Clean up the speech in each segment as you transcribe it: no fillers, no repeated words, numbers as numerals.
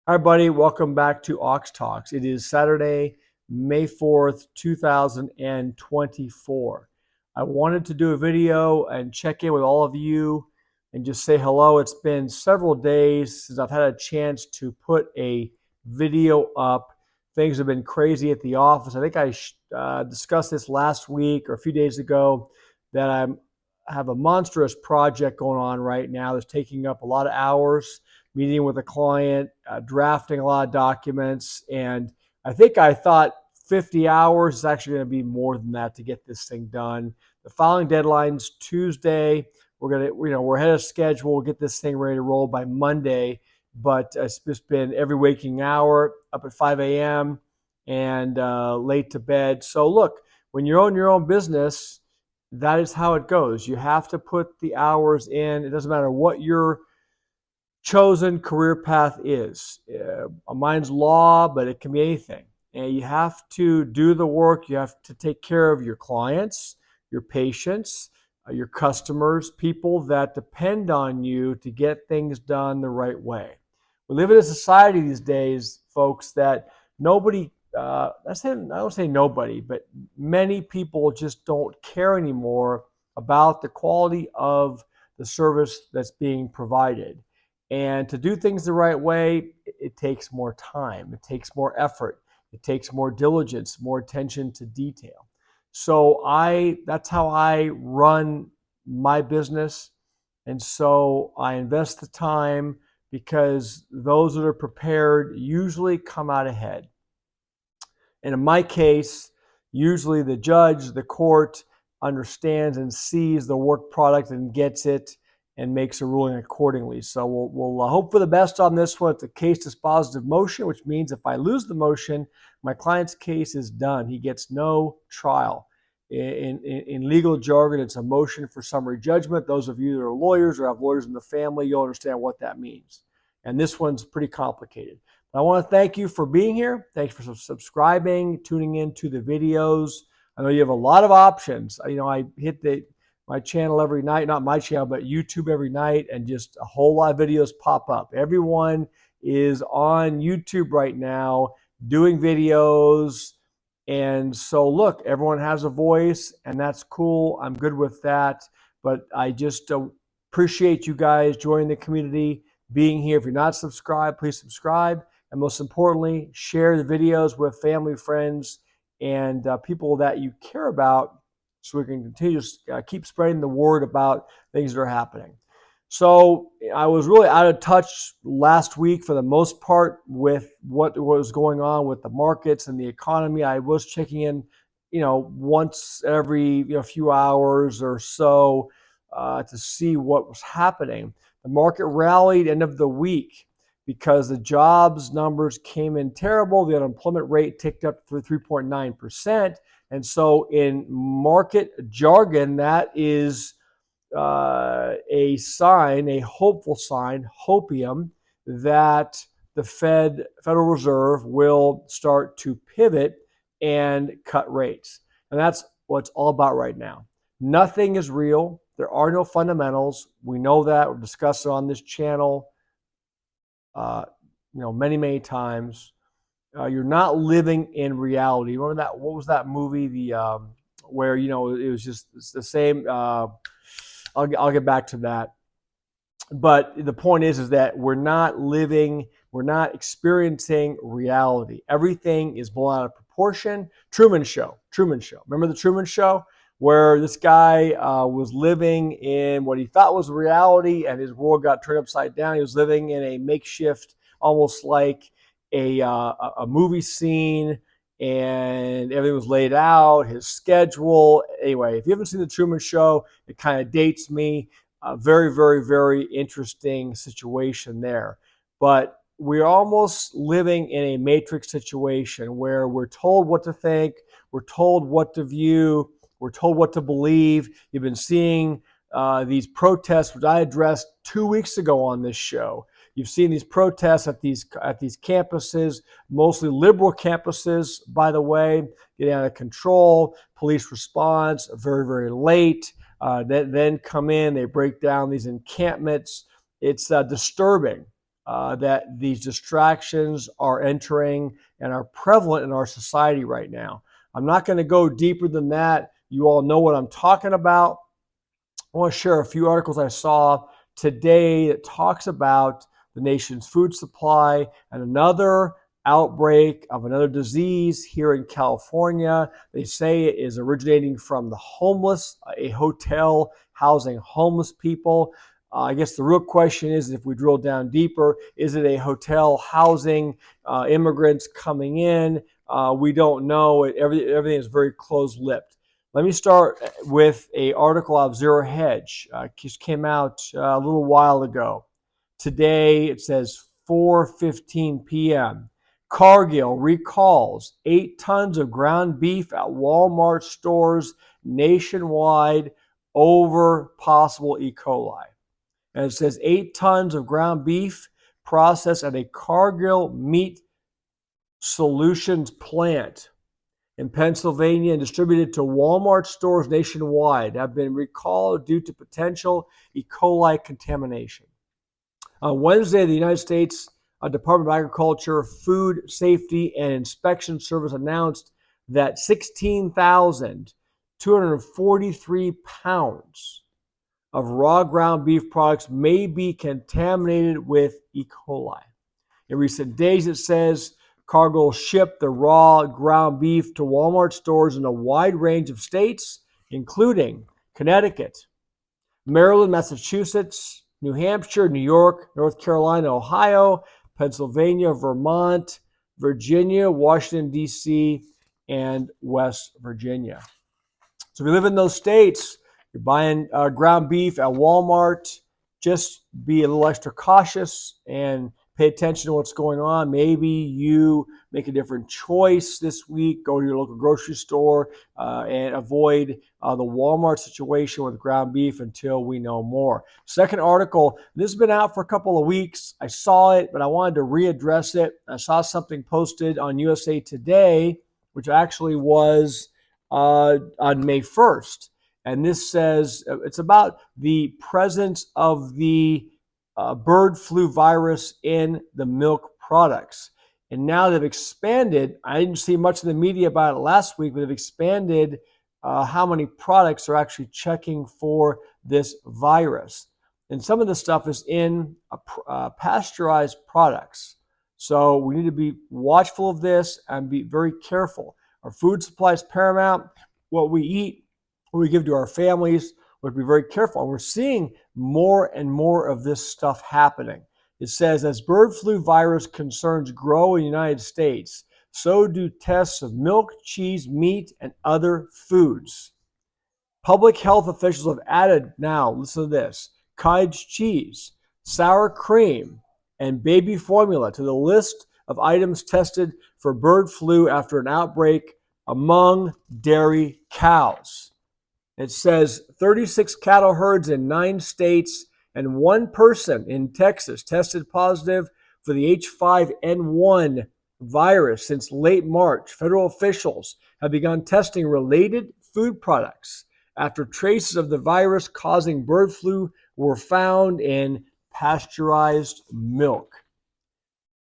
Hi, buddy. Welcome back to Ox Talks. It is Saturday, May 4th, 2024. I wanted to do a video and check in with all of you and just say hello. It's been several days since I've had a chance to put a video up. Things have been crazy at the office. I think I discussed this last week or a few days ago that I have a monstrous project going on right now that's taking up a lot of hours, meeting with a client, drafting a lot of documents. And I thought 50 hours is actually going to be more than that to get this thing done. The filing deadline's Tuesday. We're ahead of schedule. We'll get this thing ready to roll by Monday. But it's just been every waking hour, up at 5 a.m. and late to bed. So look, when you own your own business, that is how it goes. You have to put the hours in. It doesn't matter what your chosen career path is. Mine's law, but it can be anything. And you have to do the work. You have to take care of your clients, your patients, your customers, people that depend on you to get things done the right way. We live in a society these days, folks, that nobody, I don't say nobody, but many people just don't care anymore about the quality of the service that's being provided. And to do things the right way, it takes more time, it takes more effort, it takes more diligence, more attention to detail. So that's how I run my business. And so I invest the time because those that are prepared usually come out ahead. And in my case, usually the judge, the court understands and sees the work product and gets it and makes a ruling accordingly. So we'll hope for the best on this one. It's a case dispositive motion, which means if I lose the motion, my client's case is done. He gets no trial. In legal jargon, it's a motion for summary judgment. Those of you that are lawyers or have lawyers in the family, you'll understand what that means. And this one's pretty complicated. I want to thank you for being here. Thanks for subscribing, tuning in to the videos. I know you have a lot of options. I hit my channel every night, not my channel, but YouTube every night, and just a whole lot of videos pop up. Everyone is on YouTube right now doing videos. And so look, everyone has a voice, and that's cool. I'm good with that. But I just appreciate you guys joining the community, being here. If you're not subscribed, please subscribe. And most importantly, share the videos with family, friends, and people that you care about so we can continue to keep spreading the word about things that are happening. So I was really out of touch last week for the most part with what was going on with the markets and the economy. I was checking in, once every few hours or so to see what was happening. The market rallied end of the week because the jobs numbers came in terrible. The unemployment rate ticked up to 3.9%. And so in market jargon, that is a sign, a hopeful sign, hopium, that the Federal Reserve will start to pivot and cut rates. And that's what it's all about right now. Nothing is real. There are no fundamentals. We know that. We've discussed it on this channel many, many times. You're not living in reality. Remember that? What was that movie? Where it was just the same. I'll get back to that. But the point is that we're not experiencing reality. Everything is blown out of proportion. Truman Show. Remember the Truman Show? Where this guy was living in what he thought was reality, and his world got turned upside down. He was living in a makeshift, almost like a movie scene, and everything was laid out, his schedule. Anyway, if you haven't seen the Truman Show, it kind of dates me. Very, very, very interesting situation there. But we're almost living in a matrix situation where we're told what to think, we're told what to view, we're told what to believe. You've been seeing these protests, which I addressed 2 weeks ago on this show. You've seen these protests at these campuses, mostly liberal campuses, by the way, getting out of control. Police response very, very late. Then come in, they break down these encampments. It's disturbing. that these distractions are entering and are prevalent in our society right now. I'm not going to go deeper than that. You all know what I'm talking about. I want to share a few articles I saw today that talks about the nation's food supply and another outbreak of another disease here in California. They say it is originating from the homeless, a hotel housing homeless people. I guess the real question is, if we drill down deeper, is it a hotel housing immigrants coming in? We don't know. Everything is very close-lipped. Let me start with an article out of Zero Hedge. Just came out a little while ago. Today it says 4:15 p.m. Cargill recalls 8 tons of ground beef at Walmart stores nationwide over possible E. coli. And it says 8 tons of ground beef processed at a Cargill Meat Solutions plant in Pennsylvania and distributed to Walmart stores nationwide have been recalled due to potential E. coli contamination. On Wednesday, the United States Department of Agriculture, Food Safety, and Inspection Service announced that 16,243 pounds of raw ground beef products may be contaminated with E. coli. In recent days, it says, Cargill shipped the raw ground beef to Walmart stores in a wide range of states, including Connecticut, Maryland, Massachusetts, New Hampshire, New York, North Carolina, Ohio, Pennsylvania, Vermont, Virginia, Washington, D.C., and West Virginia. So if you live in those states, you're buying ground beef at Walmart, just be a little extra cautious and pay attention to what's going on. Maybe you make a different choice this week. Go to your local grocery store and avoid the Walmart situation with ground beef until we know more. Second article, this has been out for a couple of weeks. I saw it, but I wanted to readdress it. I saw something posted on USA Today, which actually was on May 1st. And this says it's about the presence of the bird flu virus in the milk products. And now they've expanded. I didn't see much in the media about it last week, but they've expanded how many products are actually checking for this virus. And some of the stuff is in pasteurized products. So we need to be watchful of this and be very careful. Our food supply is paramount. What we eat, what we give to our families, we have to be very careful. And we're seeing more and more of this stuff happening. It says, as bird flu virus concerns grow in the United States, so do tests of milk, cheese, meat, and other foods. Public health officials have added now, listen to this, cottage cheese, sour cream, and baby formula to the list of items tested for bird flu after an outbreak among dairy cows. It says 36 cattle herds in 9 states and 1 person in Texas tested positive for the H5N1 virus since late March. Federal officials have begun testing related food products after traces of the virus causing bird flu were found in pasteurized milk.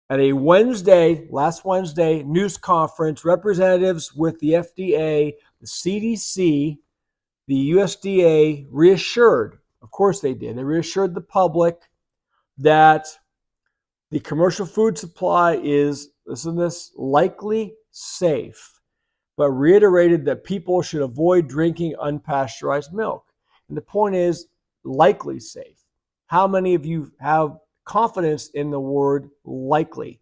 At a last Wednesday, news conference, representatives with the FDA, the CDC, the USDA reassured, of course they did, they reassured the public that the commercial food supply is, listen to this, likely safe, but reiterated that people should avoid drinking unpasteurized milk. And the point is, likely safe. How many of you have confidence in the word likely?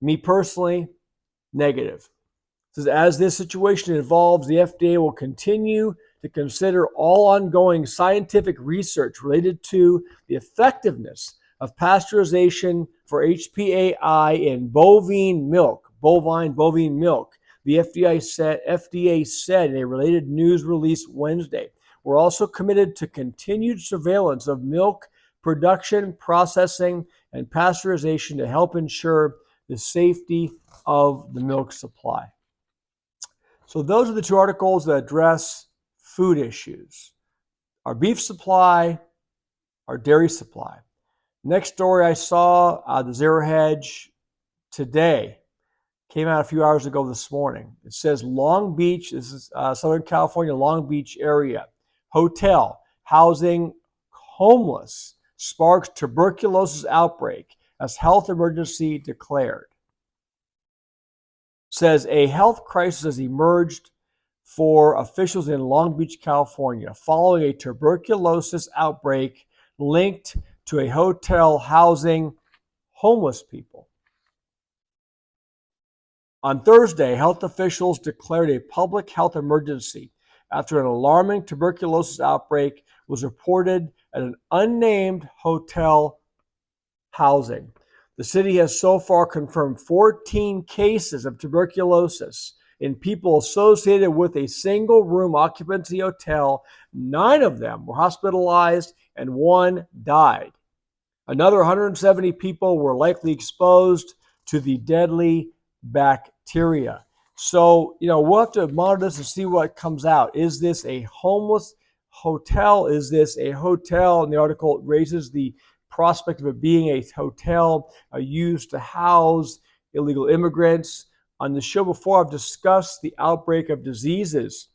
Me personally, negative. It says, as this situation evolves, the FDA will continue to consider all ongoing scientific research related to the effectiveness of pasteurization for HPAI in bovine milk. The FDA said in a related news release Wednesday. We're also committed to continued surveillance of milk production, processing, and pasteurization to help ensure the safety of the milk supply. So those are the 2 articles that address food issues, our beef supply, our dairy supply. Next story I saw, the Zero Hedge today. Came out a few hours ago this morning. It says Long Beach, this is Southern California, Long Beach area. Hotel, housing homeless, sparks tuberculosis outbreak as health emergency declared. Says a health crisis has emerged for officials in Long Beach, California, following a tuberculosis outbreak linked to a hotel housing homeless people. On Thursday, health officials declared a public health emergency after an alarming tuberculosis outbreak was reported at an unnamed hotel housing. The city has so far confirmed 14 cases of tuberculosis in people associated with a single room occupancy hotel. 9 of them were hospitalized and 1 died. Another 170 people were likely exposed to the deadly bacteria. So, we'll have to monitor this and see what comes out. Is this a homeless hotel? Is this a hotel? And the article raises the prospect of it being a hotel used to house illegal immigrants. On the show before, I've discussed the outbreak of diseases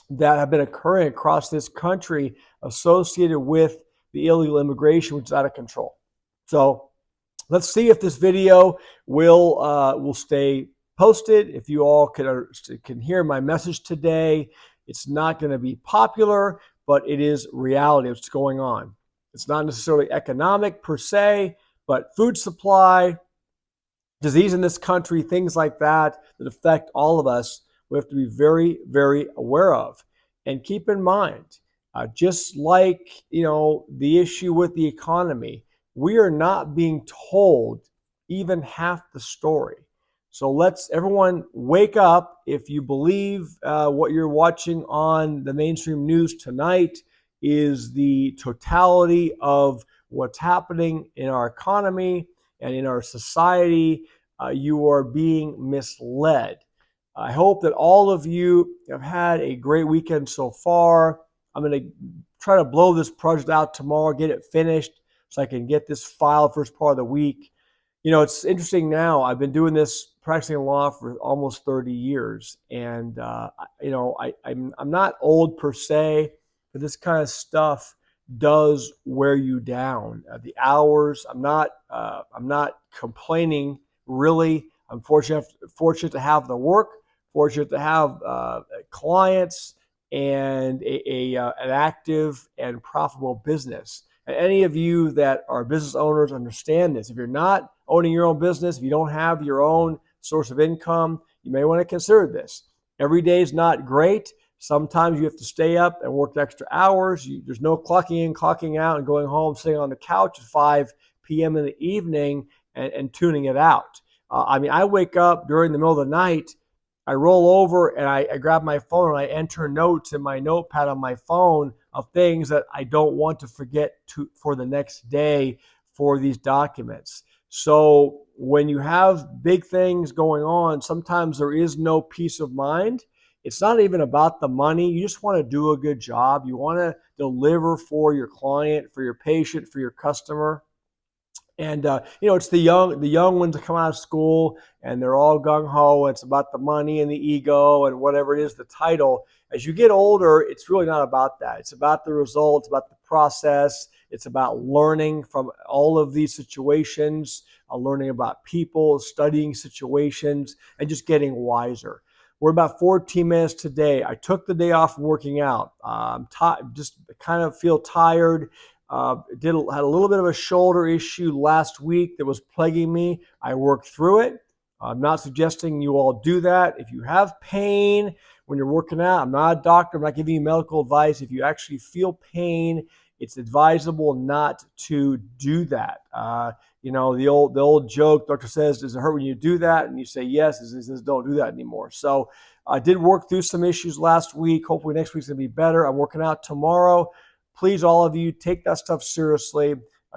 that have been occurring across this country associated with the illegal immigration, which is out of control. So let's see if this video will stay posted. If you all can hear my message today, it's not going to be popular, but it is reality. What's going on? It's not necessarily economic per se, but food supply, disease in this country, things like that affect all of us. We have to be very, very aware of. And keep in mind, just like, the issue with the economy, we are not being told even half the story. So let's everyone wake up. If you believe what you're watching on the mainstream news tonight is the totality of what's happening in our economy and in our society, you are being misled. I hope that all of you have had a great weekend so far. I'm going to try to blow this project out tomorrow, get it finished so I can get this filed first part of the week. It's interesting now. I've been doing this, practicing law for almost 30 years. And, I'm not old per se, but this kind of stuff does wear you down. The hours, I'm not complaining, really. I'm fortunate to have the work, fortunate to have clients, and an active and profitable business. And any of you that are business owners understand this. If you're not owning your own business, if you don't have your own source of income, you may want to consider this. Every day is not great. Sometimes you have to stay up and work extra hours. There's no clocking in, clocking out, and going home, sitting on the couch at 5 p.m. in the evening and tuning it out. I wake up during the middle of the night, I roll over and I grab my phone and I enter notes in my notepad on my phone of things that I don't want to forget for the next day for these documents. So when you have big things going on, sometimes there is no peace of mind. It's not even about the money. You just want to do a good job. You want to deliver for your client, for your patient, for your customer. And, it's the young ones that come out of school and they're all gung-ho. It's about the money and the ego and whatever it is, the title. As you get older, it's really not about that. It's about the results, about the process. It's about learning from all of these situations, learning about people, studying situations, and just getting wiser. We're about 14 minutes today. I took the day off working out. Just kind of feel tired. Had a little bit of a shoulder issue last week that was plaguing me. I worked through it. I'm not suggesting you all do that. If you have pain when you're working out, I'm not a doctor. I'm not giving you medical advice. If you actually feel pain, it's advisable not to do that. The old joke, doctor says, does it hurt when you do that? And you say yes. He says, don't do that anymore. So I did work through some issues last week. Hopefully next week's going to be better. I'm working out tomorrow. Please, all of you, take that stuff seriously.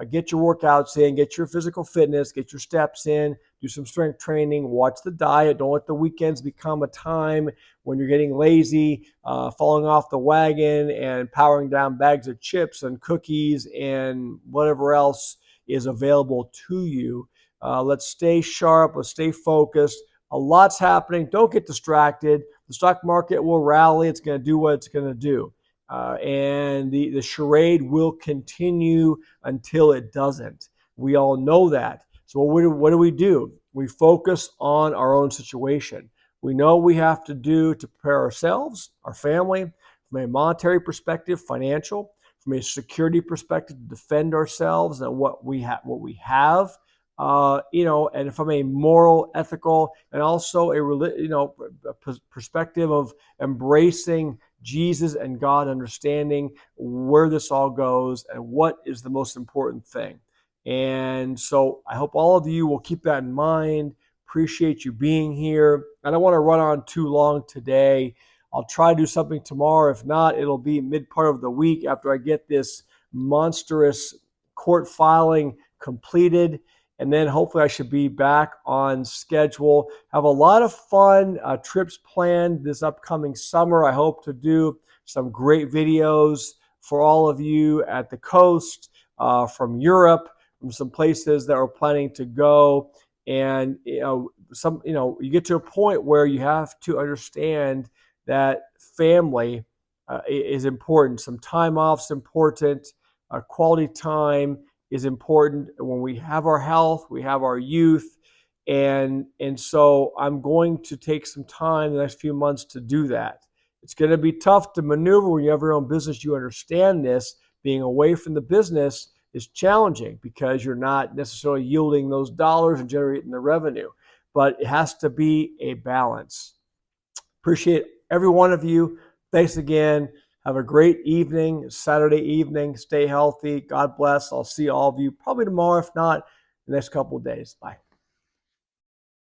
Get your workouts in, get your physical fitness, get your steps in, do some strength training, watch the diet. Don't let the weekends become a time when you're getting lazy, falling off the wagon and powering down bags of chips and cookies and whatever else is available to you. Let's stay sharp. Let's stay focused. A lot's happening. Don't get distracted. The stock market will rally. It's going to do what it's going to do. And the charade will continue until it doesn't. We all know that. So what do? We focus on our own situation. We know what we have to do to prepare ourselves, our family, from a monetary perspective, financial, from a security perspective, to defend ourselves and what we have, and from a moral, ethical, and also a perspective of embracing Jesus and God, understanding where this all goes and what is the most important thing. And so I hope all of you will keep that in mind. Appreciate you being here. I don't want to run on too long today. I'll try to do something tomorrow. If not, it'll be mid part of the week after I get this monstrous court filing completed. And then hopefully I should be back on schedule. Have a lot of fun trips planned this upcoming summer. I hope to do some great videos for all of you at the coast, from Europe, from some places that are planning to go. And you get to a point where you have to understand that family is important. Some time off is important. Quality time is important. When we have our health, we have our youth. And so I'm going to take some time the next few months to do that. It's going to be tough to maneuver when you have your own business. You understand this. Being away from the business is challenging because you're not necessarily yielding those dollars and generating the revenue. But it has to be a balance. Appreciate every one of you. Thanks again. Have a great evening, Saturday evening. Stay healthy. God bless. I'll see all of you probably tomorrow, if not the next couple of days. Bye.